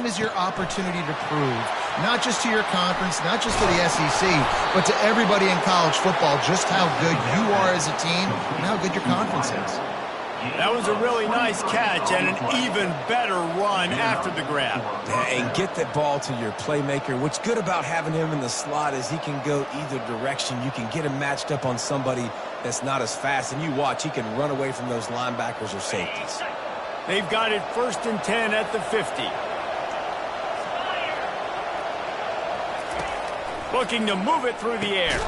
game is your opportunity to prove, not just to your conference, not just to the SEC, but to everybody in college football, just how good you are as a team and how good your conference is. That was a really nice catch and an even better run after the grab. Yeah, and get that ball to your playmaker. What's good about having him in the slot is he can go either direction. You can get him matched up on somebody that's not as fast, and you watch, he can run away from those linebackers or safeties. They've got it 1st and 10 at the 50. Looking to move it through the air.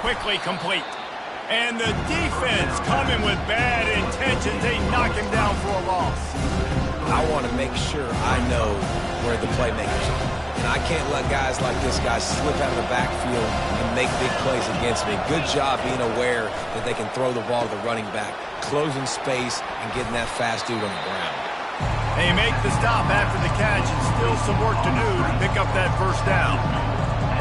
Quickly complete. And the defense coming with bad intentions. They knock him down for a loss. I want to make sure I know where the playmakers are. And I can't let guys like this guy slip out of the backfield and make big plays against me. Good job being aware that they can throw the ball to the running back, closing space, and getting that fast dude on the ground. They make the stop after the catch and still some work to do to pick up that first down.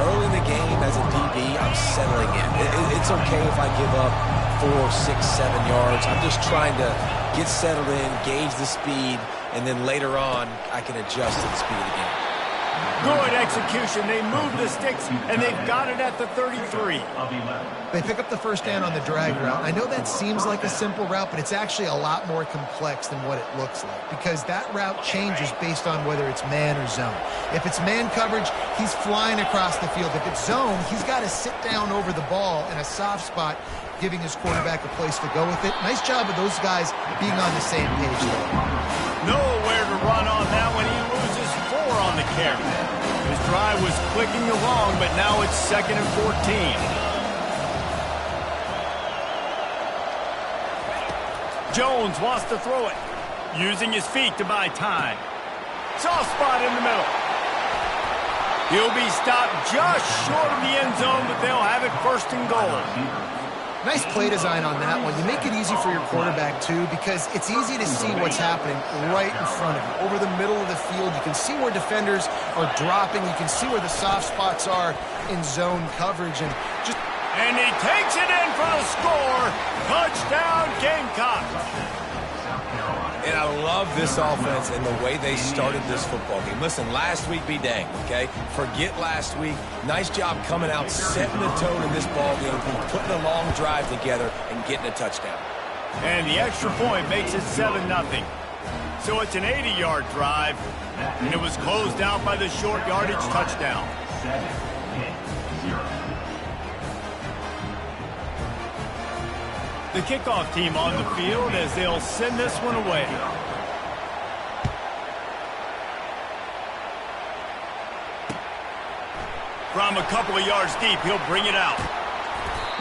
Early in the game, as a DB, I'm settling in. It's okay if I give up 4, 6, 7 yards. I'm just trying to get settled in, gauge the speed, and then later on, I can adjust to the speed of the game. Good execution. They move the sticks, and they've got it at the 33. They pick up the first down on the drag route. I know that seems like a simple route, but it's actually a lot more complex than what it looks like because that route changes based on whether it's man or zone. If it's man coverage, he's flying across the field. If it's zone, he's got to sit down over the ball in a soft spot, giving his quarterback a place to go with it. Nice job of those guys being on the same page there. Nowhere to run on that one. He loses 4 on the carry. His drive was clicking along, but now it's 2nd and 14. Jones wants to throw it, using his feet to buy time. Soft spot in the middle. He'll be stopped just short of the end zone, but they'll have it 1st and goal. Nice play design on that one. You make it easy for your quarterback, too, because it's easy to see what's happening right in front of you. Over the middle of the field, you can see where defenders are dropping. You can see where the soft spots are in zone coverage. And he takes it in for the score. Touchdown, Gamecocks. And I love this offense and the way they started this football game. Listen, last week be dang, okay? Forget last week. Nice job coming out, setting the tone in this ball game, putting a long drive together and getting a touchdown. And the extra point makes it 7-0. So it's an 80-yard drive, and it was closed out by the short yardage touchdown. The kickoff team on the field as they'll send this one away. From a couple of yards deep, he'll bring it out.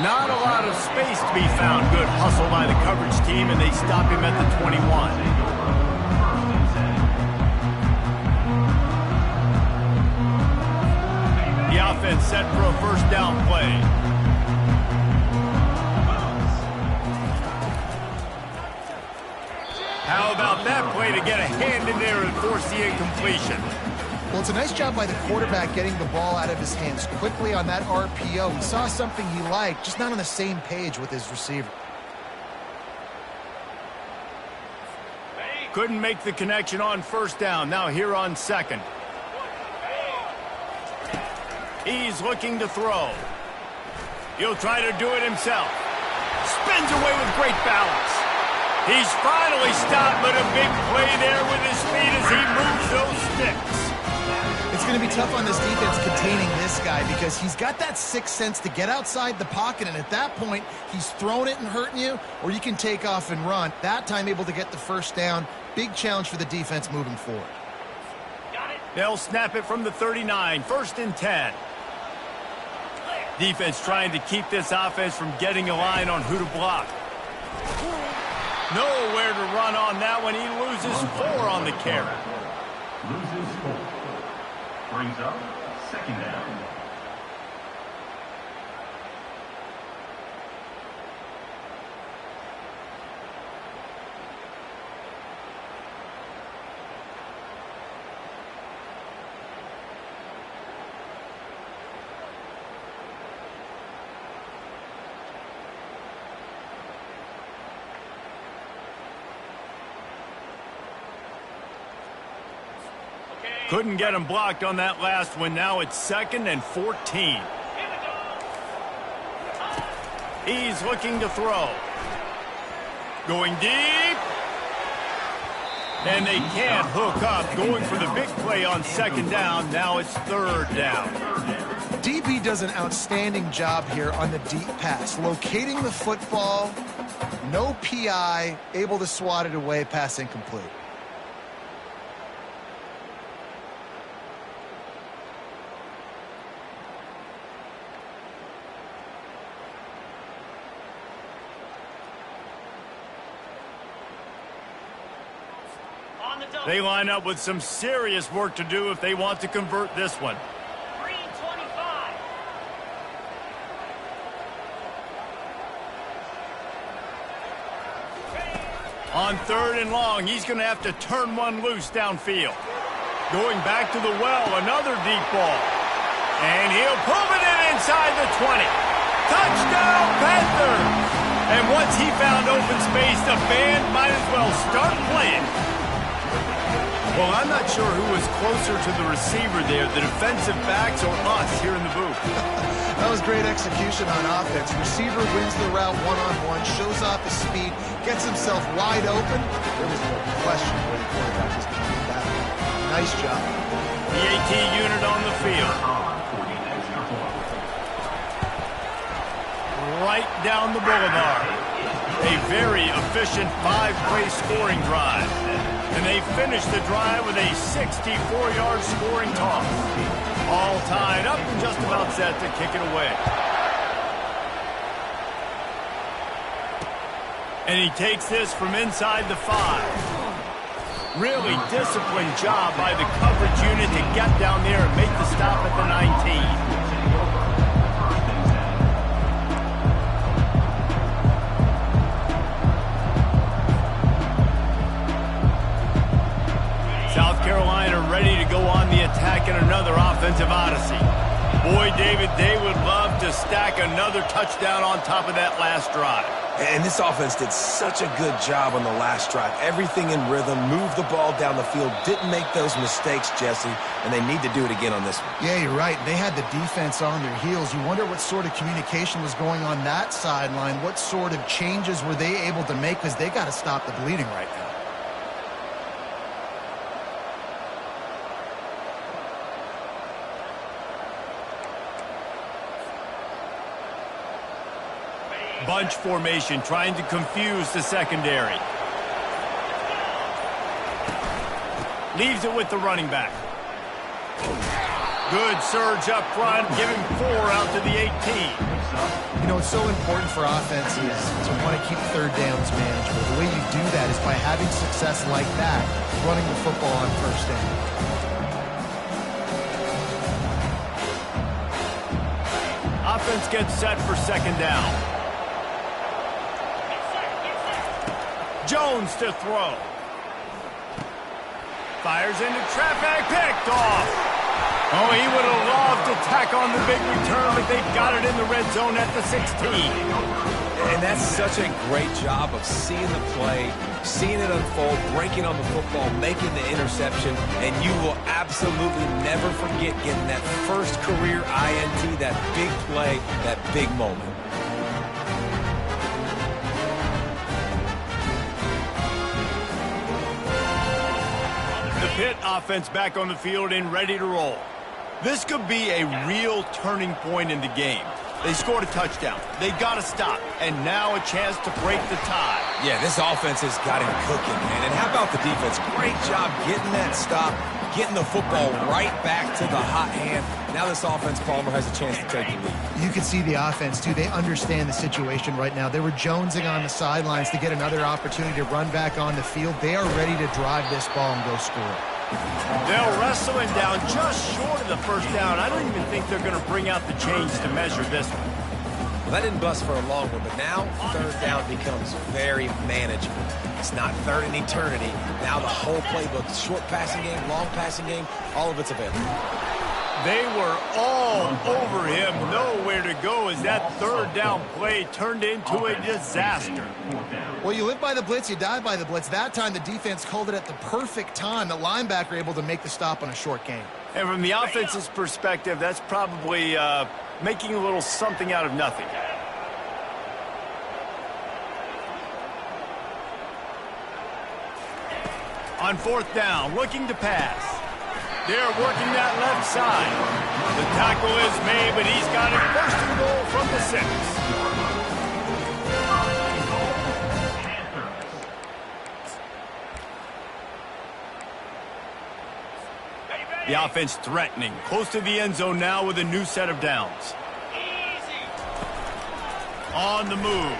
Not a lot of space to be found. Good hustle by the coverage team, and they stop him at the 21. The offense set for a first down play. How about that play to get a hand in there and force the incompletion? Well, it's a nice job by the quarterback getting the ball out of his hands quickly on that RPO. He saw something he liked, just not on the same page with his receiver. Couldn't make the connection on first down. Now here on 2nd. He's looking to throw. He'll try to do it himself. Spins away with great balance. He's finally stopped, but a big play there with his feet as he moves those sticks. It's going to be tough on this defense containing this guy because he's got that sixth sense to get outside the pocket, and at that point, he's throwing it and hurting you, or you can take off and run. That time able to get the first down. Big challenge for the defense moving forward. They'll snap it from the 39, 1st and 10. Defense trying to keep this offense from getting a line on who to block. Nowhere to run on that one. He loses 4 on the carry. Loses 4. Brings up 2nd down. Couldn't get him blocked on that last one. Now it's 2nd and 14. He's looking to throw. Going deep. And they can't hook up. Going for the big play on 2nd down. Now it's 3rd down. DB does an outstanding job here on the deep pass. Locating the football, no PI, able to swat it away, pass incomplete. They line up with some serious work to do if they want to convert this one. On 3rd and long, he's going to have to turn one loose downfield. Going back to the well, another deep ball. And he'll pull it in inside the 20. Touchdown, Panthers! And once he found open space, the band might as well start playing. Well, I'm not sure who was closer to the receiver there, the defensive backs or us here in the booth. That was great execution on offense. Receiver wins the route one-on-one, shows off his speed, gets himself wide open. There was no question where the quarterback was going to get that. Nice job. The AT unit on the field. Right down the boulevard. A very efficient 5-play scoring drive. And they finish the drive with a 64-yard scoring toss. All tied up and just about set to kick it away. And he takes this from inside the 5. Really disciplined job by the coverage unit to get down there and make the stop at the 19. South Carolina ready to go on the attack in another offensive odyssey. Boy, David, they would love to stack another touchdown on top of that last drive. And this offense did such a good job on the last drive. Everything in rhythm, moved the ball down the field, didn't make those mistakes, Jesse, and they need to do it again on this one. Yeah, you're right. They had the defense on their heels. You wonder what sort of communication was going on that sideline. What sort of changes were they able to make, because they got to stop the bleeding right now. Bunch formation, trying to confuse the secondary. Leaves it with the running back. Good surge up front, give him 4 out to the 18. You know, it's so important for offenses to want to keep 3rd downs manageable. The way you do that is by having success like that, running the football on 1st down. Offense gets set for 2nd down. Jones to throw. Fires into traffic, picked off. Oh, he would have loved to tack on the big return, but they've got it in the red zone at the 16. And that's such a great job of seeing the play, seeing it unfold, breaking on the football, making the interception, and you will absolutely never forget getting that first career INT, that big play, that big moment. Pitt offense back on the field and ready to roll. This could be a real turning point in the game. They scored a touchdown. They got to stop. And now a chance to break the tie. Yeah, this offense has got him cooking, man. And how about the defense? Great job getting that stop, getting the football right back to the hot hand. Now this offense, Palmer, has a chance to take the lead. You can see the offense, too. They understand the situation right now. They were jonesing on the sidelines to get another opportunity to run back on the field. They are ready to drive this ball and go score. They'll wrestle him down just short of the 1st down. I don't even think they're going to bring out the chains to measure this one. Well, that didn't bust for a long one, but now 3rd down becomes very manageable. It's not 3rd and eternity. Now the whole playbook, short passing game, long passing game, all of it's available. They were all over him, nowhere to go as that third down play turned into a disaster. Well, you live by the blitz, you die by the blitz. That time the defense called it at the perfect time. The linebacker able to make the stop on a short gain. And from the offense's perspective, that's probably making a little something out of nothing. On fourth down, looking to pass. They're working that left side. The tackle is made, but he's got it first and goal from the 6. The offense threatening, close to the end zone now with a new set of downs. On the move.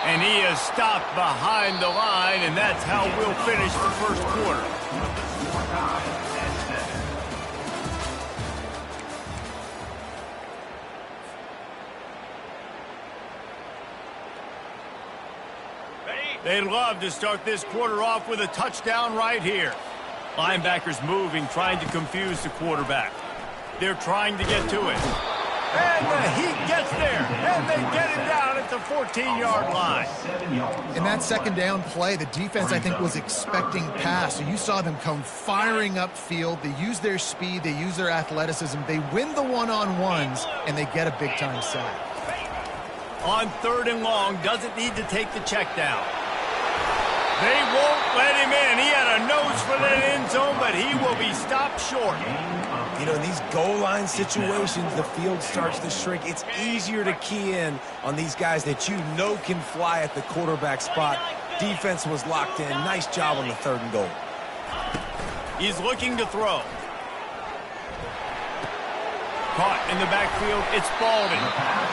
And he is stopped behind the line, and that's how we'll finish the first quarter. They'd love to start this quarter off with a touchdown right here. Linebackers moving, trying to confuse the quarterback. They're trying to get to it. And the Heat gets there, and they get it down at the 14-yard line. In that second down play, the defense, I think, was expecting pass. So you saw them come firing upfield. They use their speed. They use their athleticism. They win the one-on-ones, and they get a big-time sack. On third and long, doesn't need to take the check down. They won't let him in. He had a nose for that end zone, but he will be stopped short. You know, in these goal line situations, the field starts to shrink. It's easier to key in on these guys that you know can fly at the quarterback spot. Defense was locked in. Nice job on the third and goal. He's looking to throw. Caught in the backfield, it's Baldwin.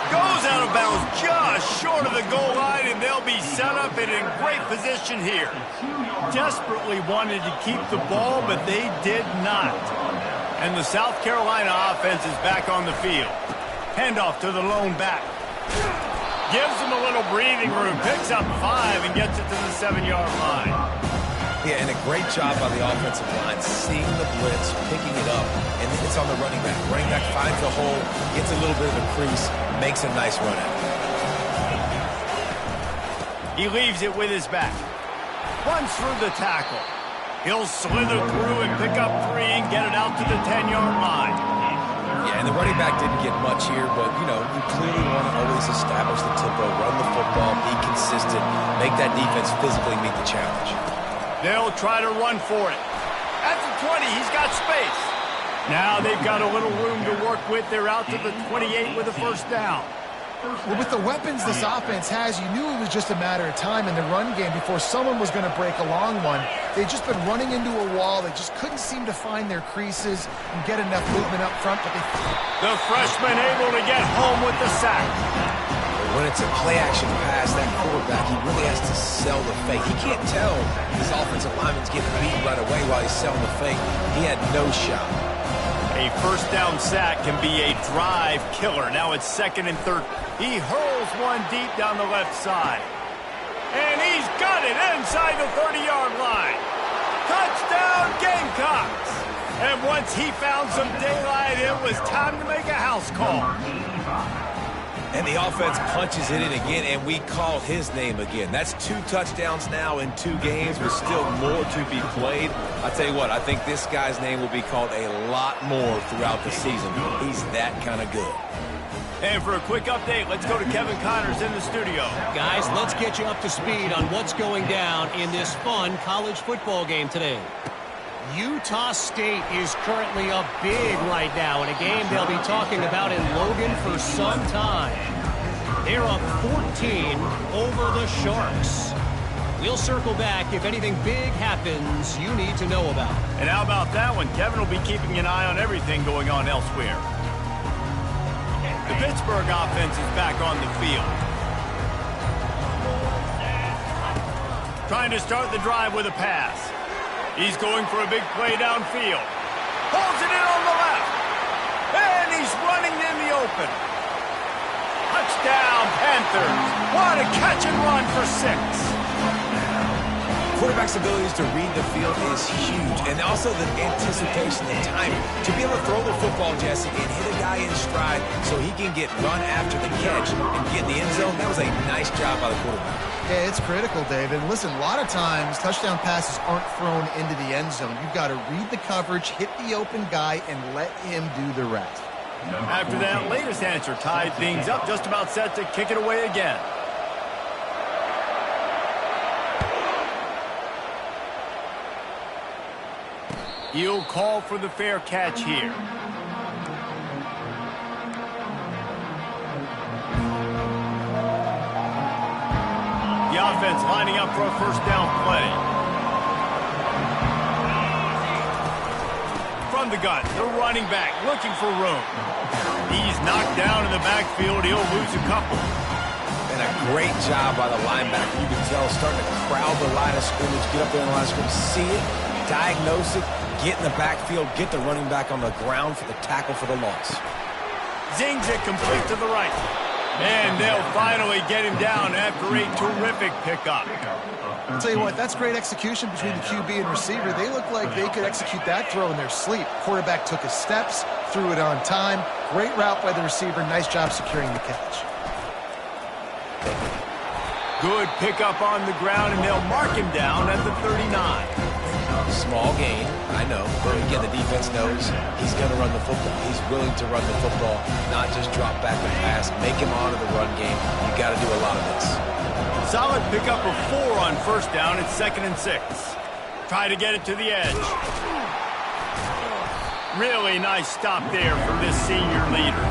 Goes out of bounds just short of the goal line, and they'll be set up and in great position here. Desperately wanted to keep the ball, but they did not. And the South Carolina offense is back on the field. Handoff to the lone back. Gives him a little breathing room, picks up 5 and gets it to the 7-yard line. Yeah, and a great job by the offensive line, seeing the blitz, picking it up, and then it's on the running back. Running back finds the hole, gets a little bit of a crease, makes a nice run at it. He leaves it with his back. Runs through the tackle. He'll slither through and pick up 3 and get it out to the 10-yard line. Yeah, and the running back didn't get much here, but, you know, you clearly want to always establish the tempo, run the football, be consistent, make that defense physically meet the challenge. They'll try to run for it. At the 20, he's got space. Now they've got a little room to work with. They're out to the 28 with a first down. Well, with the weapons this offense has, you knew it was just a matter of time in the run game before someone was going to break a long one. They'd just been running into a wall. They just couldn't seem to find their creases and get enough movement up front. But the freshman able to get home with the sack. When it's a play-action pass, that quarterback, he really has to sell the fake. He can't tell his offensive lineman's getting beat right away while he's selling the fake. He had no shot. A first down sack can be a drive killer. Now it's 2nd and 3rd. He hurls one deep down the left side. And he's got it inside the 30-yard line. Touchdown, Gamecocks! And once he found some daylight, it was time to make a house call. And the offense punches it in again, and we call his name again. That's 2 touchdowns now in 2 games with still more to be played. I tell you what, I think this guy's name will be called a lot more throughout the season. He's that kind of good. And for a quick update, let's go to Kevin Connors in the studio. Guys, let's get you up to speed on what's going down in this fun college football game today. Utah State is currently up big right now in a game they'll be talking about in Logan for some time. They're up 14 over the Sharks. We'll circle back if anything big happens you need to know about. And how about that one? Kevin will be keeping an eye on everything going on elsewhere. The Pittsburgh offense is back on the field. Trying to start the drive with a pass. He's going for a big play downfield. Pulls it in on the left. And he's running in the open. Touchdown, Panthers. What a catch and run for 6. quarterback's abilities to read the field is huge, and also the anticipation, the timing. To be able to throw the football, Jesse, and hit a guy in stride so he can get run after the catch and get in the end zone, that was a nice job by the quarterback. Yeah, it's critical, David. Listen, a lot of times touchdown passes aren't thrown into the end zone. You've got to read the coverage, hit the open guy, and let him do the rest. After that latest answer tied things up, just about set to kick it away again. He'll call for the fair catch here. The offense lining up for a first down play. From the gun, the running back looking for room. He's knocked down in the backfield. He'll lose a couple. And a great job by the linebacker. You can tell starting to crowd the line of scrimmage, get up there in the line of scrimmage, see it, diagnose it, get in the backfield, get the running back on the ground for the tackle for the loss. Zings it complete to the right. And they'll finally get him down after a terrific pickup. I'll tell you what, that's great execution between the QB and receiver. They look like they could execute that throw in their sleep. Quarterback took his steps, threw it on time. Great route by the receiver. Nice job securing the catch. Good pickup on the ground, and they'll mark him down at the 39. Small gain, I know, but again, the defense knows he's going to run the football. He's willing to run the football, not just drop back and pass, make him honor the run game. You got to do a lot of this. Solid pickup of 4 on first down. It's 2nd and 6. Try to get it to the edge. Really nice stop there from this senior leader.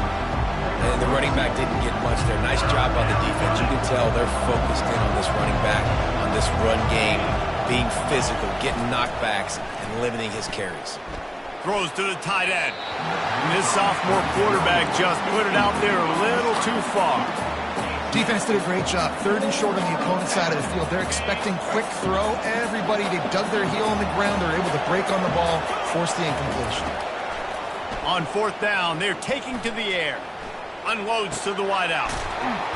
And the running back didn't get much there. Nice job by the defense. You can tell they're focused in on this running back, on this run game, being physical, getting knockbacks, and limiting his carries. Throws to the tight end. And this sophomore quarterback just put it out there a little too far. Defense did a great job. 3rd and short on the opponent's side of the field. They're expecting quick throw. Everybody, they dug their heel on the ground. They're able to break on the ball, force the incompletion. On 4th down, they're taking to the air. Unloads to the wideout.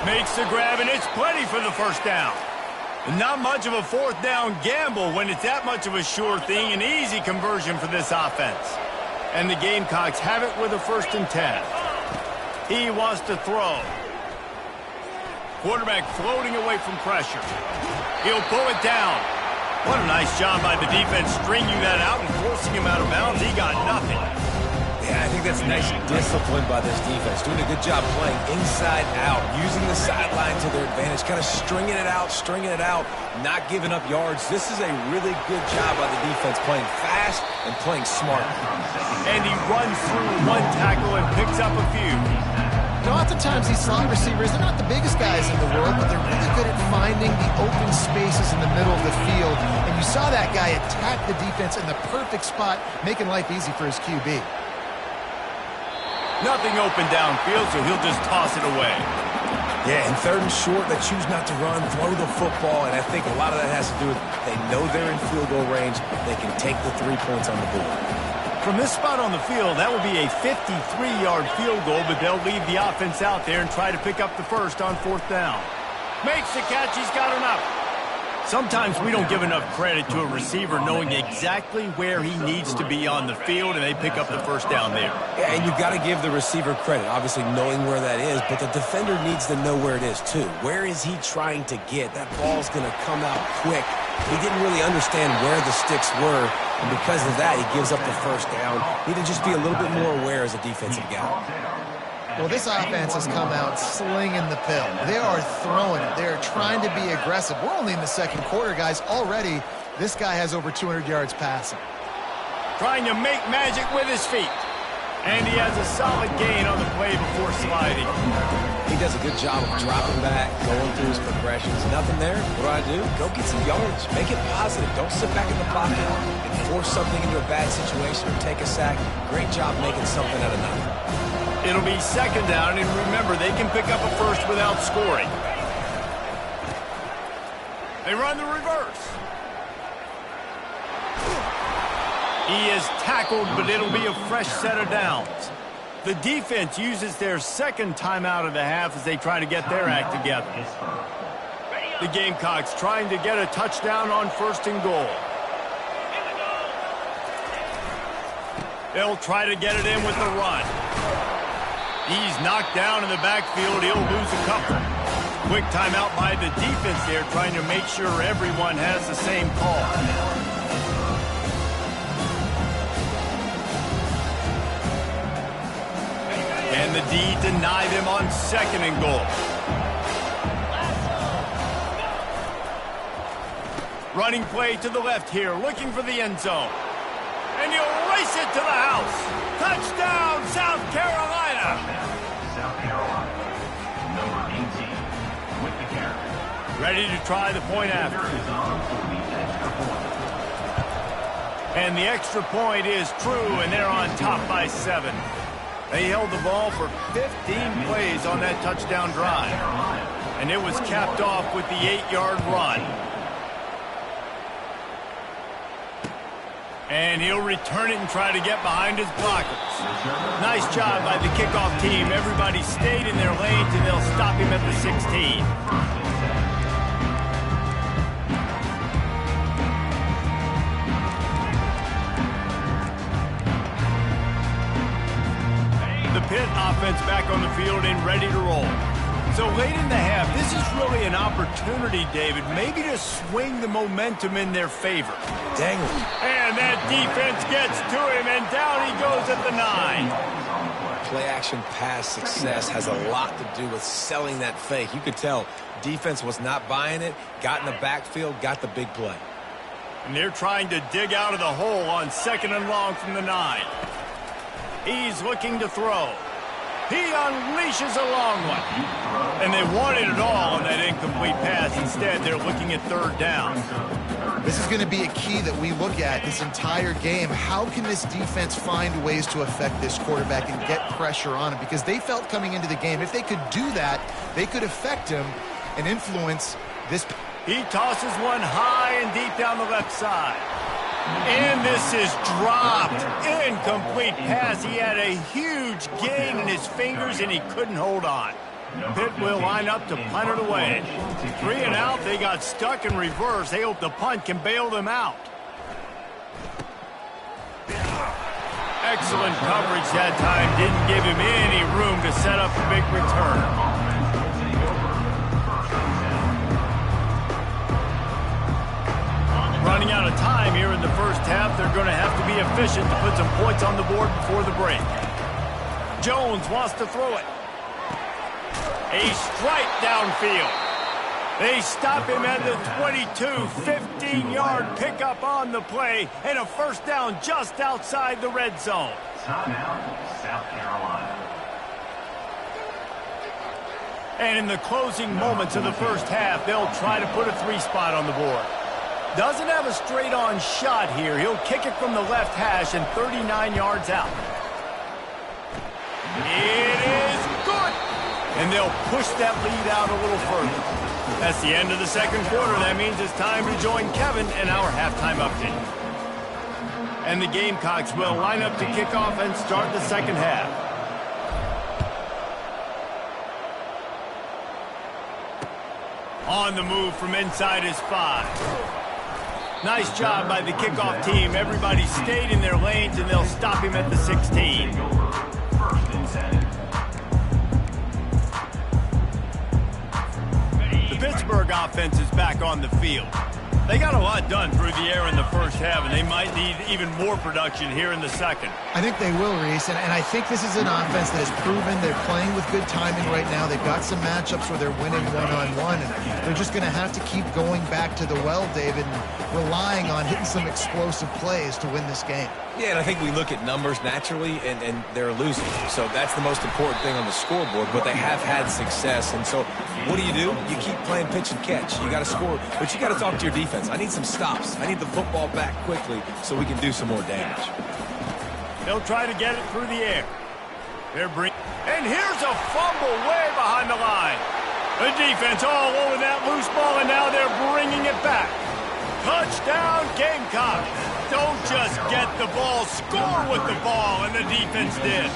Makes the grab, and it's plenty for the first down. Not much of a 4th down gamble when it's that much of a sure thing. An easy conversion for this offense. And the Gamecocks have it with a 1st and 10. He wants to throw. Quarterback floating away from pressure. He'll pull it down. What a nice job by the defense stringing that out and forcing him out of bounds. He got nothing. Yeah, I think that's nice discipline by this defense. Doing a good job playing inside out, using the sideline to their advantage, kind of stringing it out, not giving up yards. This is a really good job by the defense, playing fast and playing smart. And he runs through one tackle and picks up a few. You know, oftentimes these slot receivers, they're not the biggest guys in the world, but they're really good at finding the open spaces in the middle of the field. And you saw that guy attack the defense in the perfect spot, making life easy for his QB. Nothing open downfield, so he'll just toss it away. Yeah, and 3rd and short, they choose not to run, throw the football, and I think a lot of that has to do with they know they're in field goal range. They can take the 3 points on the board. From this spot on the field, that will be a 53-yard field goal, but they'll leave the offense out there and try to pick up the first on 4th down. Makes the catch. He's got enough. Sometimes we don't give enough credit to a receiver knowing exactly where he needs to be on the field, and they pick up the first down there. Yeah, and you've got to give the receiver credit, obviously knowing where that is, but the defender needs to know where it is too. Where is he trying to get? That ball's going to come out quick. He didn't really understand where the sticks were, and because of that, he gives up the first down. Need to just be a little bit more aware as a defensive guy. Well, this offense has come out slinging the pill. They are throwing it. They're trying to be aggressive. We're only in the 2nd quarter, guys. Already, this guy has over 200 yards passing. Trying to make magic with his feet. And he has a solid gain on the play before sliding. He does a good job of dropping back, going through his progressions. Nothing there. What do? Go get some yards. Make it positive. Don't sit back in the pocket and force something into a bad situation or take a sack. Great job making something out of nothing. It'll be 2nd down, and remember, they can pick up a first without scoring. They run the reverse. He is tackled, but it'll be a fresh set of downs. The defense uses their 2nd timeout of the half as they try to get their act together. The Gamecocks trying to get a touchdown on 1st and goal. They'll try to get it in with the run. He's knocked down in the backfield. He'll lose a couple. Quick timeout by the defense there, trying to make sure everyone has the same call. And the D denied him on 2nd and goal. Running play to the left here, looking for the end zone. And he'll race it to the house. Touchdown, South Carolina. South Carolina. Number 18 with the carry. Ready to try the point after. Is on for the extra point. And the extra point is true, and they're on top by 7. They held the ball for 15 plays on that touchdown drive. And it was capped off with the 8-yard run. And he'll return it and try to get behind his blockers. Nice job by the kickoff team. Everybody stayed in their lanes, and they'll stop him at the 16. The Pitt offense back on the field and ready to roll. So late in the half, this is really an opportunity, David, maybe to swing the momentum in their favor. Dang it. And that defense gets to him, and down he goes at the 9. Play action pass success has a lot to do with selling that fake. You could tell defense was not buying it, got in the backfield, got the big play. And they're trying to dig out of the hole on 2nd and long from the 9. He's looking to throw. He unleashes a long one. And they wanted it all on that incomplete pass. Instead, they're looking at 3rd down. This is going to be a key that we look at this entire game. How can this defense find ways to affect this quarterback and get pressure on him? Because they felt coming into the game, if they could do that, they could affect him and influence this. He tosses one high and deep down the left side. And this is dropped. Incomplete pass. He had a huge gain in his fingers, and he couldn't hold on. Pitt will line up to punt it away. 3 and out. They got stuck in reverse. They hope the punt can bail them out. Excellent coverage that time. Didn't give him any room to set up a big return. Running out of time here in the first half. They're going to have to be efficient to put some points on the board before the break. Jones wants to throw it. A strike downfield. They stop him at the 22. 15-yard pickup on the play, and a 1st down just outside the red zone. Timeout, South Carolina. And in the closing moments of the first half, they'll try to put a 3-spot on the board. Doesn't have a straight-on shot here. He'll kick it from the left hash and 39 yards out. It is good. And they'll push that lead out a little further. That's the end of the 2nd quarter. That means it's time to join Kevin in our halftime update. And the Gamecocks will line up to kick off and start the 2nd half. On the move from inside his 5. Nice job by the kickoff team. Everybody stayed in their lanes, and they'll stop him at the 16. The Pittsburgh offense is back on the field. They got a lot done through the air in the first half, and they might need even more production here in the 2nd. I think they will, Reese, and I think this is an offense that has proven they're playing with good timing right now. They've got some matchups where they're winning one-on-one, and they're just going to have to keep going back to the well, David, and relying on hitting some explosive plays to win this game. Yeah, and I think we look at numbers naturally, and they're losing. So that's the most important thing on the scoreboard, but they have had success. And so what do? You keep playing pitch and catch. You got to score, but you got to talk to your defense. I need some stops. I need the football back quickly so we can do some more damage. They'll try to get it through the air. And here's a fumble way behind the line. The defense all over that loose ball, and now they're bringing it back. Touchdown, Gamecock. Don't just get the ball, score with the ball, and the defense did.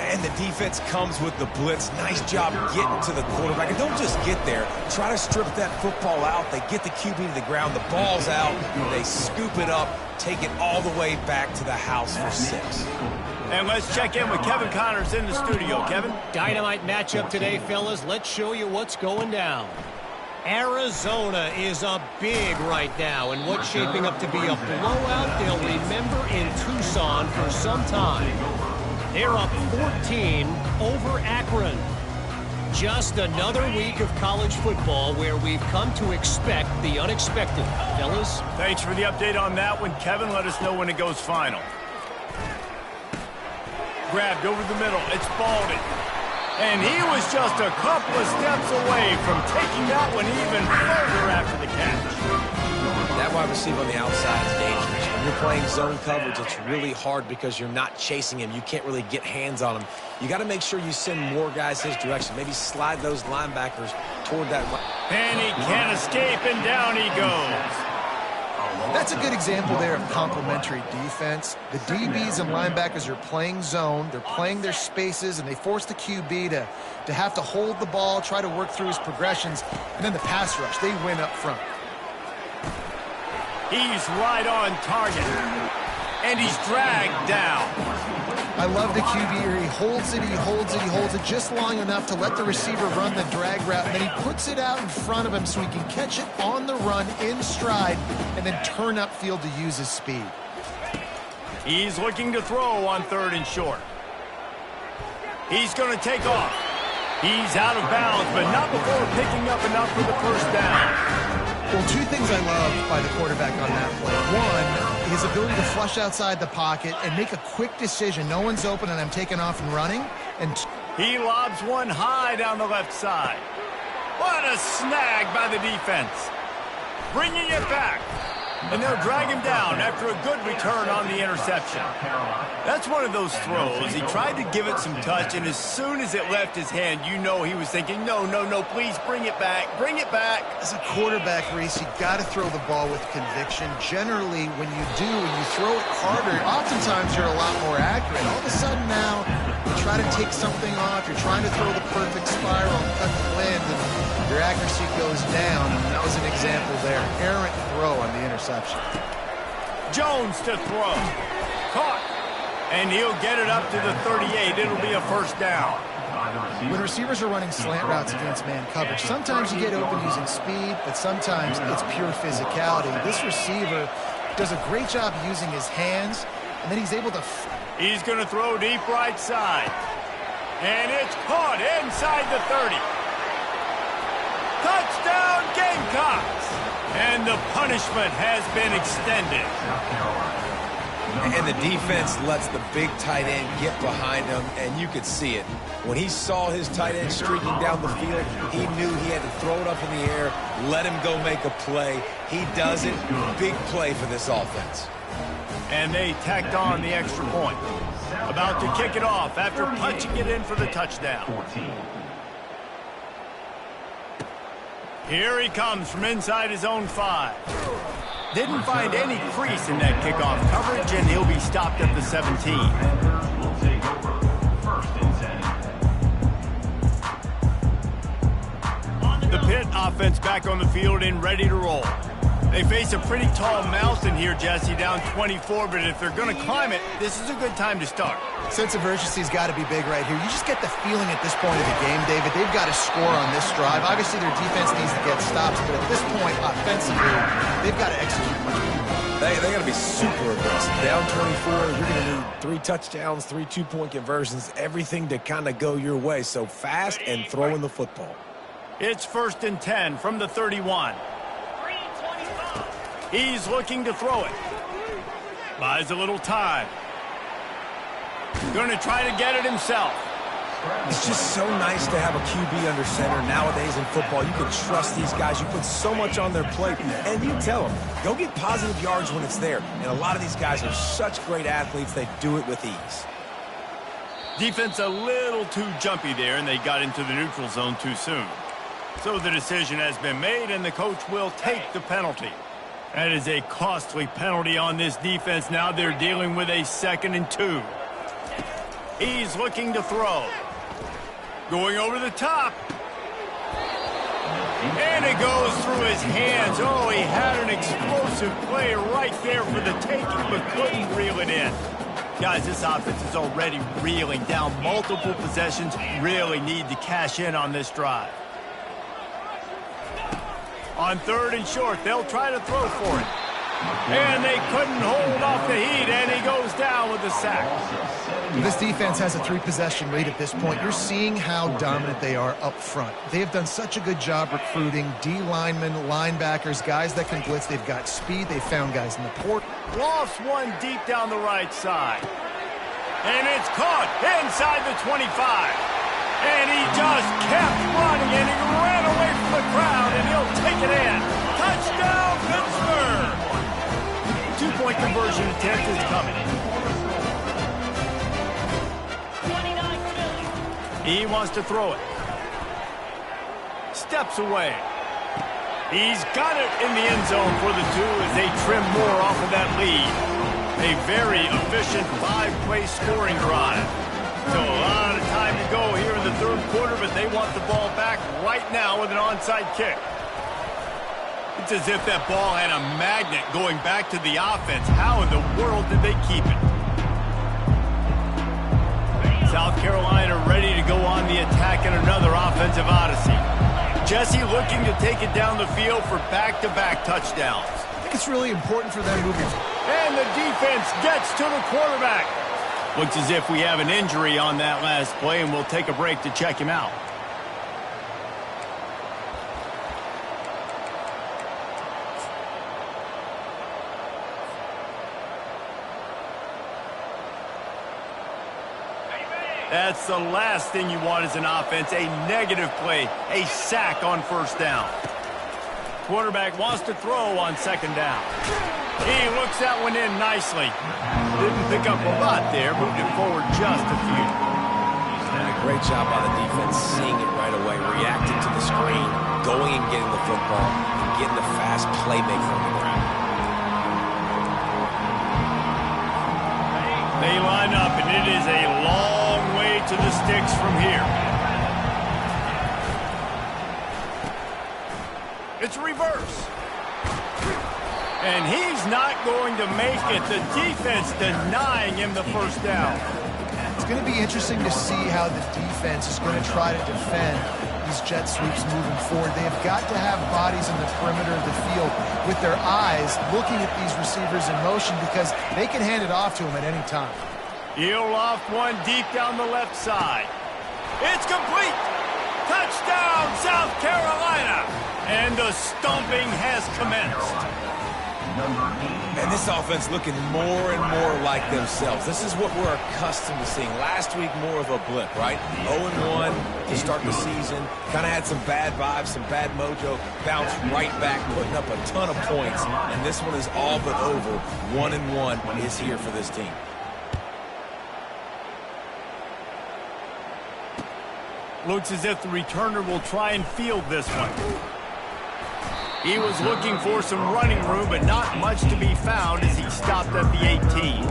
And the defense comes with the blitz. Nice job getting to the quarterback. And don't just get there. Try to strip that football out. They get the QB to the ground. The ball's out. They scoop it up, take it all the way back to the house for 6. And let's check in with Kevin Connors in the studio. Kevin? Dynamite matchup today, fellas. Let's show you what's going down. Arizona is a big right now, and what's shaping up to be a blowout they'll remember in Tucson for some time. They're up 14 over Akron. Just another week of college football where we've come to expect the unexpected. Fellas? Thanks for the update on that one, Kevin. Let us know when it goes final. Grabbed over the middle. It's Baldwin. And he was just a couple of steps away from taking that one even further after the catch. That wide receiver on the outside is dangerous. When you're playing zone coverage, it's really hard because you're not chasing him. You can't really get hands on him. You got to make sure you send more guys his direction. Maybe slide those linebackers toward that line. And he can't escape, and down he goes. That's a good example there of complementary defense. The DBs and linebackers are playing zone. They're playing their spaces, and they force the QB to have to hold the ball, try to work through his progressions, and then the pass rush, they win up front. He's right on target, and he's dragged down. I love the QB here. He holds it, he holds it, he holds it just long enough to let the receiver run the drag route, and then he puts it out in front of him so he can catch it on the run in stride and then turn upfield to use his speed. He's looking to throw on 3rd and short. He's going to take off. He's out of bounds, but not before picking up enough for the first down. Well, 2 things I love by the quarterback on that play. One, his ability to flush outside the pocket and make a quick decision. No one's open and I'm taking off and running. And he lobs one high down the left side. What a snag by the defense. Bringing it back. And they'll drag him down after a good return on the interception. That's one of those throws. He tried to give it some touch, and as soon as it left his hand, you know he was thinking, no, no, no, please bring it back, bring it back. As a quarterback, Reese, you got to throw the ball with conviction. Generally, when you do, when you throw it harder, oftentimes you're a lot more accurate. All of a sudden now, you try to take something off, you're trying to throw the perfect spiral and cut the wind, and your accuracy goes down, and that was an example there. Errant throw on the interception. Jones to throw. Caught. And he'll get it up to the 38. It'll be a first down. When receivers are running slant routes against man coverage, sometimes you get open using speed, but sometimes it's pure physicality. This receiver does a great job using his hands, and then he's able to... He's going to throw deep right side. And it's caught inside the 30. Touchdown, Gamecocks! And the punishment has been extended. And the defense lets the big tight end get behind him, and you could see it. When he saw his tight end streaking down the field, he knew he had to throw it up in the air, let him go make a play. He does it. Big play for this offense. And they tacked on the extra point. About to kick it off after punching it in for the touchdown. Here he comes from inside his own 5. Didn't find any crease in that kickoff coverage, and he'll be stopped at the 17. The Pitt offense back on the field and ready to roll. They face a pretty tall mountain here, Jesse, down 24, but if they're going to climb it, this is a good time to start. Sense of urgency's got to be big right here. You just get the feeling at this point of the game, David, they've got to score on this drive. Obviously, their defense needs to get stops, but at this point, offensively, they've got to execute much better. They got to be super aggressive. Down 24, you're going to need 3 touchdowns, 3 2-point conversions, everything to kind of go your way. So fast and throwing the football. It's 1st and 10 from the 31. He's looking to throw it. Buys a little time. Going to try to get it himself. It's just so nice to have a QB under center. Nowadays in football, you can trust these guys. You put so much on their plate, and you tell them, go get positive yards when it's there. And a lot of these guys are such great athletes, they do it with ease. Defense a little too jumpy there, and they got into the neutral zone too soon. So the decision has been made, and the coach will take the penalty. That is a costly penalty on this defense. Now they're dealing with a 2nd and 2. He's looking to throw. Going over the top. And it goes through his hands. Oh, he had an explosive play right there for the taking, but couldn't reel it in. Guys, this offense is already reeling down multiple possessions. Really need to cash in on this drive. On 3rd and short, they'll try to throw for it. And they couldn't hold off the heat, and he goes down with a sack. This defense has a 3-possession lead at this point. You're seeing how dominant they are up front. They have done such a good job recruiting D-linemen, linebackers, guys that can blitz. They've got speed. They've found guys in the port. Lofts one deep down the right side. And it's caught inside the 25. And he just kept running, and he ran away from the crowd, and he'll take it in. Touchdown, Pittsburgh! 2-point conversion attempt is coming. He wants to throw it. Steps away. He's got it in the end zone for the 2 as they trim more off of that lead. A very efficient 5-play scoring drive. So a lot of time to go here in the 3rd quarter, but they want the ball back right now with an onside kick. It's as if that ball had a magnet going back to the offense. How in the world did they keep it? South Carolina ready to go on the attack in another offensive odyssey. Jesse looking to take it down the field for back-to-back touchdowns. I think it's really important for them moving forward. And the defense gets to the quarterback. Looks as if we have an injury on that last play, and we'll take a break to check him out. That's the last thing you want as an offense, a negative play, a sack on 1st down. Quarterback wants to throw on 2nd down. He looks that one in nicely. Didn't pick up a lot there, moved it forward just a few. And a great job by the defense, seeing it right away, reacting to the screen, going and getting the football, and getting the fast playmaker on the ground. They line up, and it is a long way to the sticks from here. It's reverse. And he's not going to make it. The defense denying him the 1st down. It's going to be interesting to see how the defense is going to try to defend these jet sweeps moving forward. They have got to have bodies in the perimeter of the field with their eyes looking at these receivers in motion because they can hand it off to them at any time. He'll loft one deep down the left side. It's complete. Touchdown, South Carolina. And the stomping has commenced. And this offense looking more and more like themselves. This is what we're accustomed to seeing. Last week, more of a blip, right? 0-1 to start the season. Kind of had some bad vibes, some bad mojo. Bounced right back, putting up a ton of points. And this one is all but over. 1-1 is here for this team. Looks as if the returner will try and field this one. He was looking for some running room, but not much to be found as he stopped at the 18.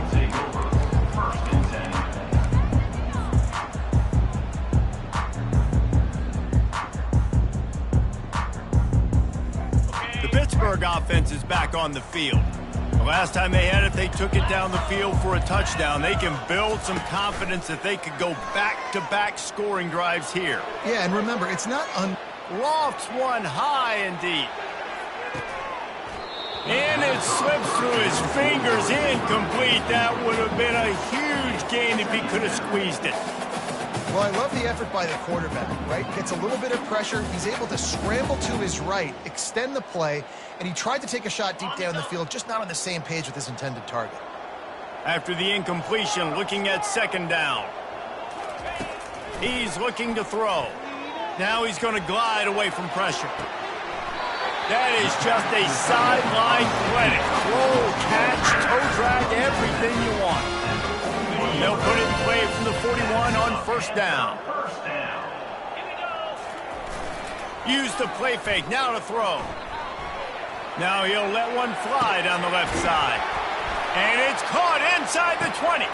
The Pittsburgh offense is back on the field. The last time they had it, they took it down the field for a touchdown. They can build some confidence that they could go back-to-back scoring drives here. Yeah, and remember, it's not Lofts one high and deep. And it slips through his fingers, incomplete. That would have been a huge gain if he could have squeezed it. Well, I love the effort by the quarterback, right? Gets a little bit of pressure. He's able to scramble to his right, extend the play, and he tried to take a shot deep down the field, just not on the same page with his intended target. After the incompletion, looking at 2nd down. He's looking to throw. Now he's going to glide away from pressure. That is just a sideline clinic. Throw, catch, toe drag, everything you want. They'll put it in play from the 41 on 1st down. Use the play fake, now to throw. Now he'll let one fly down the left side. And it's caught inside the 20.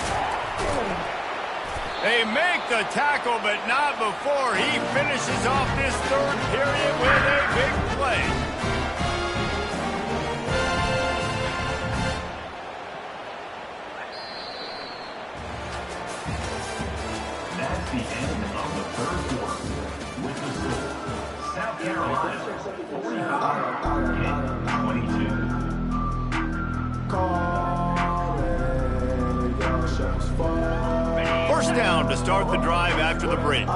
They make the tackle, but not before he finishes off this third period with a big play. That's the end of the third quarter. With the score, South Carolina 45-22. First down to start the drive after the break.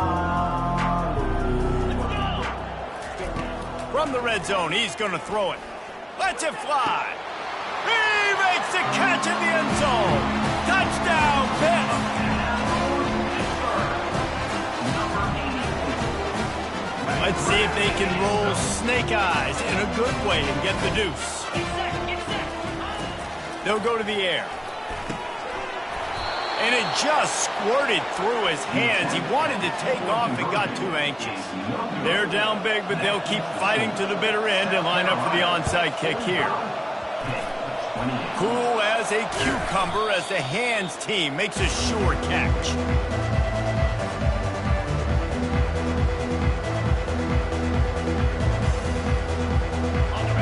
From the red zone, he's going to throw it. Lets it fly. He makes the catch in the end zone. Touchdown, Pitt. Let's see if they can roll snake eyes in a good way and get the deuce. They'll go to the air. And it just squirted through his hands. He wanted to take off and got too anxious. They're down big, but they'll keep fighting to the bitter end and line up for the onside kick here. Cool as a cucumber as the hands team makes a sure catch.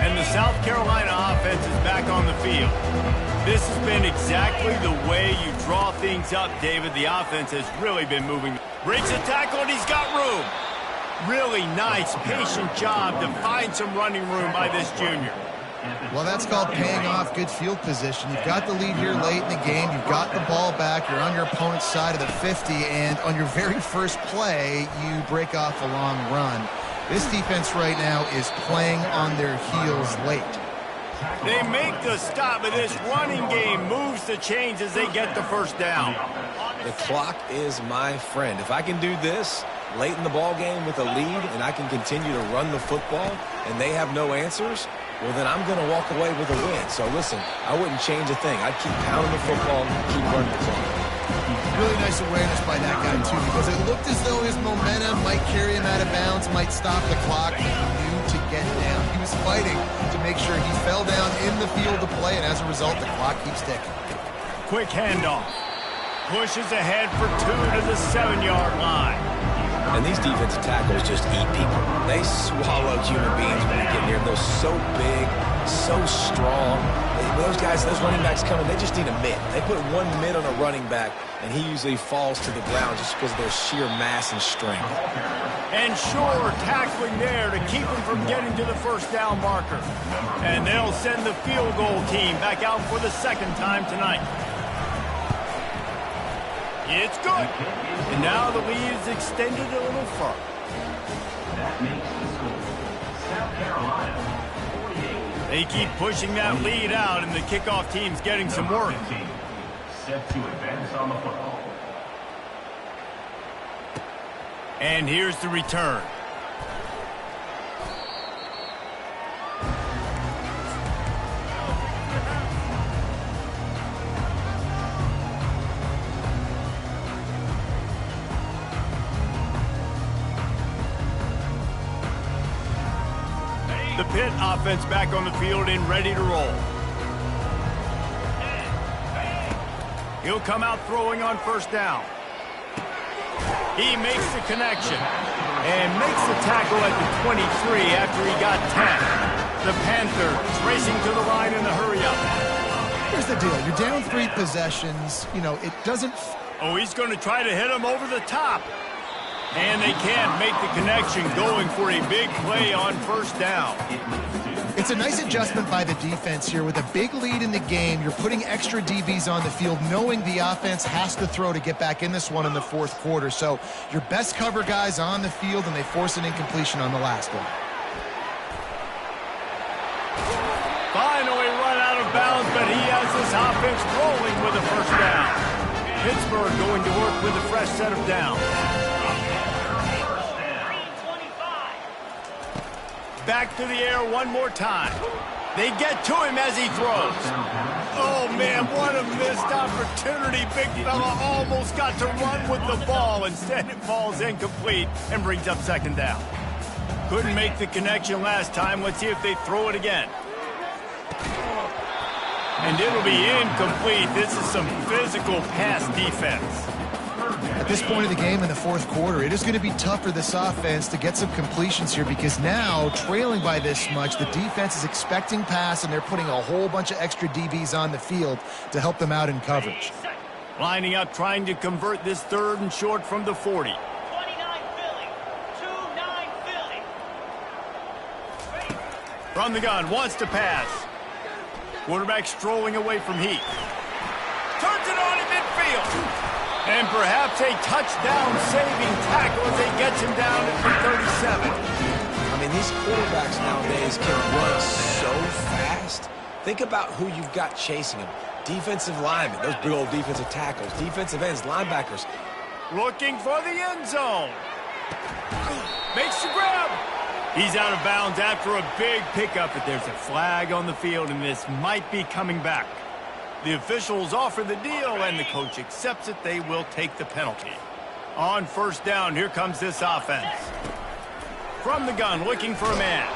And the South Carolina offense is back on the field. This has been exactly the way you draw things up, David. The offense has really been moving. Breaks a tackle, and he's got room. Really nice, patient job to find some running room by this junior. Well, that's called paying off good field position. You've got the lead here late in the game. You've got the ball back. You're on your opponent's side of the 50, and on your very first play, you break off a long run. This defense right now is playing on their heels late. They make the stop, but this running game moves the chains as they get the first down. The clock is my friend. If I can do this late in the ball game with a lead and I can continue to run the football and they have no answers, well, then I'm going to walk away with a win. So, listen, I wouldn't change a thing. I'd keep pounding the football, keep running the clock. Really nice awareness by that guy, too, because it looked as though his momentum might carry him out of bounds, might stop the clock, but he knew to get down. He was fighting to make sure he fell down in the field to play, and as a result, the clock keeps ticking. Quick handoff. Pushes ahead for 2 to the 7-yard line. And these defensive tackles just eat people. They swallow human beings when they get near them. They're so big, so strong. Those guys, those running backs coming, they just need a mid. They put one mid on a running back, and he usually falls to the ground just because of their sheer mass and strength. And sure, tackling there to keep him from getting to the first down marker. And they'll send the field goal team back out for the second time tonight. It's good. And now the lead is extended a little further. That makes the score South Carolina 48. They keep pushing that lead out, and the kickoff team's getting some work. Set to advance on the football. And here's the return. The Pitt offense back on the field and ready to roll. He'll come out throwing on first down. He makes the connection and makes the tackle at the 23 after he got 10. The Panthers racing to the line in the hurry-up. Here's the deal. You're down 3 possessions. You know, it doesn't... Oh, he's going to try to hit him over the top. And they can't make the connection, going for a big play on first down. It's a nice adjustment by the defense here. With a big lead in the game, you're putting extra DBs on the field, knowing the offense has to throw to get back in this one in the fourth quarter. So your best cover guys on the field, and they force an incompletion on the last one. Finally run out of bounds, but he has this offense rolling with a first down. Pittsburgh going to work with a fresh set of downs. Back to the air one more time. They get to him as he throws. Oh, man, what a missed opportunity. Big fella almost got to run with the ball. Instead, it falls incomplete and brings up second down. Couldn't make the connection last time. Let's see if they throw it again. And it'll be incomplete. This is some physical pass defense. At this point of the game in the fourth quarter, it is going to be tough for this offense to get some completions here because now, trailing by this much, the defense is expecting pass, and they're putting a whole bunch of extra DBs on the field to help them out in coverage. Lining up, trying to convert this 3rd and short from the 40. 29 Philly. 2-9 Philly. From the gun, wants to pass. Quarterback strolling away from Heath. Turns it on in midfield. And perhaps a touchdown-saving tackle as he gets him down at the 37. I mean, these quarterbacks nowadays can run so fast. Think about who you've got chasing them. Defensive linemen, those big old defensive tackles, defensive ends, linebackers. Looking for the end zone. Makes the grab. He's out of bounds after a big pickup, but there's a flag on the field, and this might be coming back. The officials offer the deal, and the coach accepts it. They will take the penalty. On 1st down, here comes this offense. From the gun, looking for a man.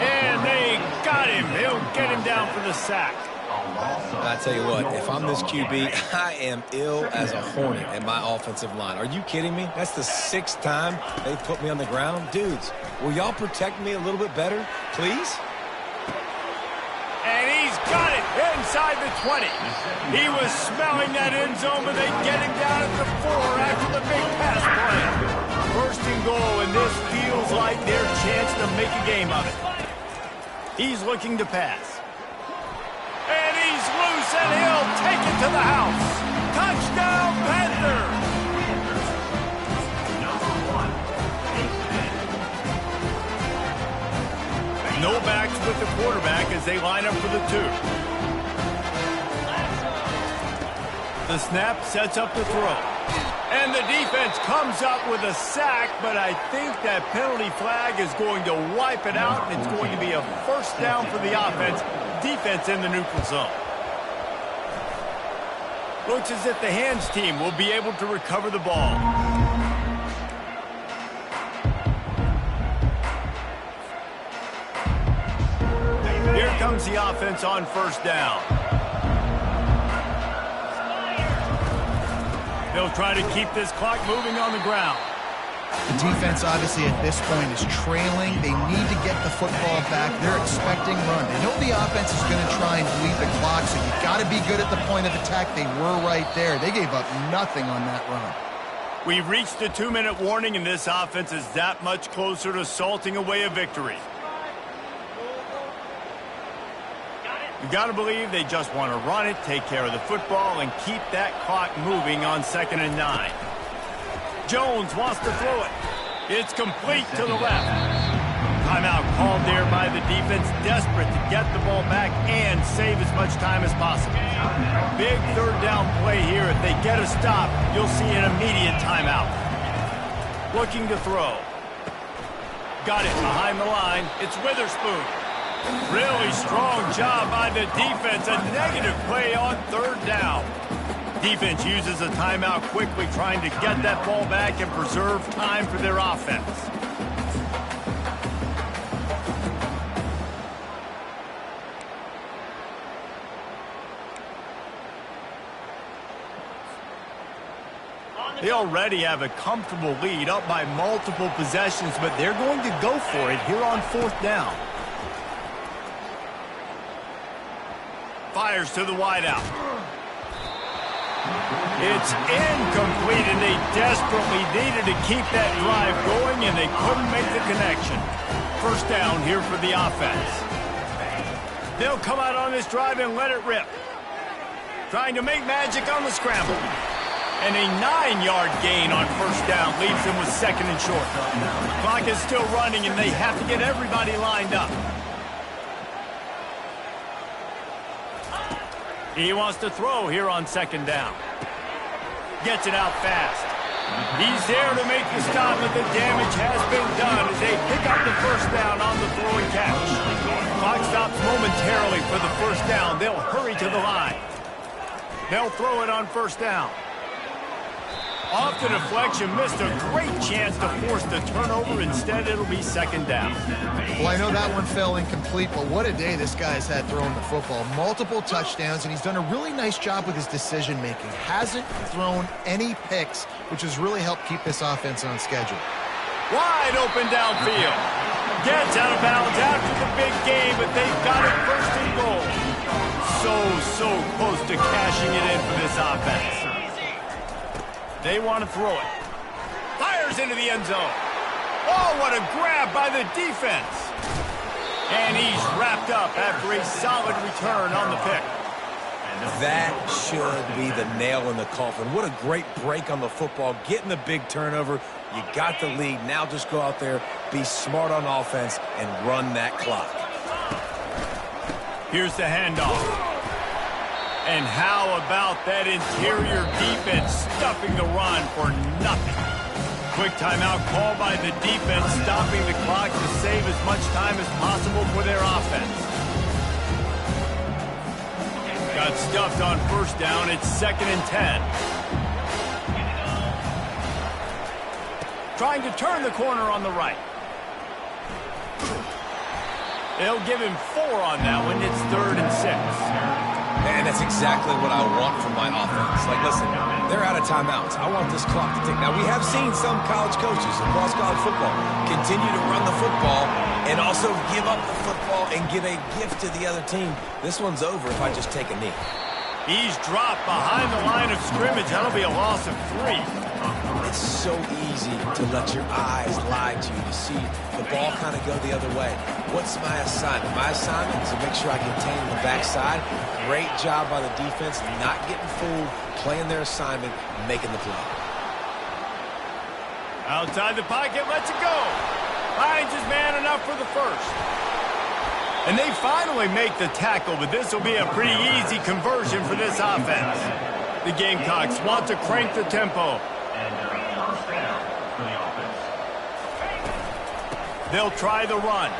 And they got him. He'll get him down for the sack. I tell you what, if I'm this QB, I am ill as a hornet at my offensive line. Are you kidding me? That's the 6th time they've put me on the ground. Dudes, will y'all protect me a little bit better, please? And he's got it inside the 20. He was smelling that end zone, but they get him down at the 4 after the big pass play. 1st and goal, and this feels like their chance to make a game of it. He's looking to pass. And he's loose, and he'll take it to the house. Touchdown, Panther! No backs with the quarterback as they line up for the 2. The snap sets up the throw. And the defense comes up with a sack, but I think that penalty flag is going to wipe it out, and it's going to be a 1st down for the offense. Defense in the neutral zone. Looks as if the hands team will be able to recover the ball. Here comes the offense on 1st down. They'll try to keep this clock moving on the ground. The defense, obviously, at this point is trailing. They need to get the football back. They're expecting run. They know the offense is going to try and bleed the clock, so you've got to be good at the point of attack. They were right there. They gave up nothing on that run. We've reached the 2-minute warning, and this offense is that much closer to salting away a victory. You got to believe they just want to run it, take care of the football, and keep that clock moving on 2nd and 9. Jones wants to throw it. It's complete to the left. Timeout called there by the defense, desperate to get the ball back and save as much time as possible. Big 3rd down play here. If they get a stop, you'll see an immediate timeout. Looking to throw. Got it behind the line. It's Witherspoon. Really strong job by the defense. A negative play on 3rd down. Defense uses a timeout quickly, trying to get that ball back and preserve time for their offense. They already have a comfortable lead, up by multiple possessions, but they're going to go for it here on 4th down. Fires to the wideout. It's incomplete, and they desperately needed to keep that drive going, and they couldn't make the connection. 1st down here for the offense. They'll come out on this drive and let it rip. Trying to make magic on the scramble. And a 9-yard gain on 1st down leaves them with 2nd and short. Clock is still running, and they have to get everybody lined up. He wants to throw here on 2nd down. Gets it out fast. He's there to make the stop, but the damage has been done as they pick up the 1st down on the throw and catch. Clock stops momentarily for the 1st down. They'll hurry to the line. They'll throw it on 1st down. Off the deflection, missed a great chance to force the turnover. Instead, it'll be second down. Well, I know that one fell incomplete, but what a day this guy's had throwing the football. Multiple touchdowns, and he's done a really nice job with his decision-making. Hasn't thrown any picks, which has really helped keep this offense on schedule. Wide open downfield. Gets out of bounds after the big game, but they've got it first and goal. So close to cashing it in for this offense. They want to throw it. Fires into the end zone. Oh, what a grab by the defense. And he's wrapped up after a solid return on the pick. That should be the nail in the coffin. What a great break on the football. Getting the big turnover. You got the lead. Now just go out there, be smart on offense, and run that clock. Here's the handoff. And how about that interior defense stuffing the run for nothing? Quick timeout call by the defense, stopping the clock to save as much time as possible for their offense. Got stuffed on first down. It's 2nd and 10. Trying to turn the corner on the right. They'll give him 4 on that one. It's 3rd and 6. And that's exactly what I want from my offense. Like, listen, they're out of timeouts. I want this clock to tick. Now, we have seen some college coaches across college football continue to run the football and also give up the football and give a gift to the other team. This one's over if I just take a knee. He's dropped behind the line of scrimmage. That'll be a loss of 3. It's so easy to let your eyes lie to you, to see the ball kind of go the other way. What's my assignment? My assignment is to make sure I contain the backside. Great job by the defense, not getting fooled, playing their assignment, making the play. Outside the pocket, lets it go. Finds his man enough for the first. And they finally make the tackle, but this will be a pretty easy conversion for this offense. The Gamecocks want to crank the tempo. They'll try the run.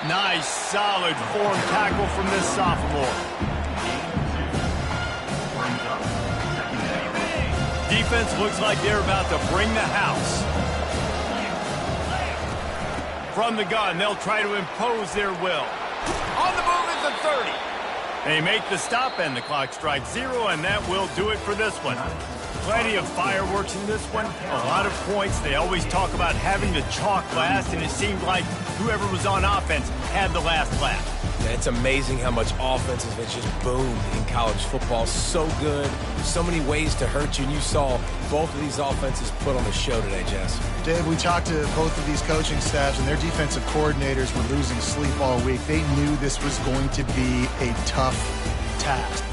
Nice, solid form tackle from this sophomore. Defense looks like they're about to bring the house. From the gun, they'll try to impose their will. On the move at the 30. They make the stop, and the clock strikes 0, and that will do it for this one. Plenty of fireworks in this one, a lot of points. They always talk about having the chalk last, and it seemed like whoever was on offense had the last laugh. Yeah, it's amazing how much offense has just boomed in college football. So good, so many ways to hurt you, and you saw both of these offenses put on the show today, Jess. Dave, we talked to both of these coaching staffs, and their defensive coordinators were losing sleep all week. They knew this was going to be a tough task.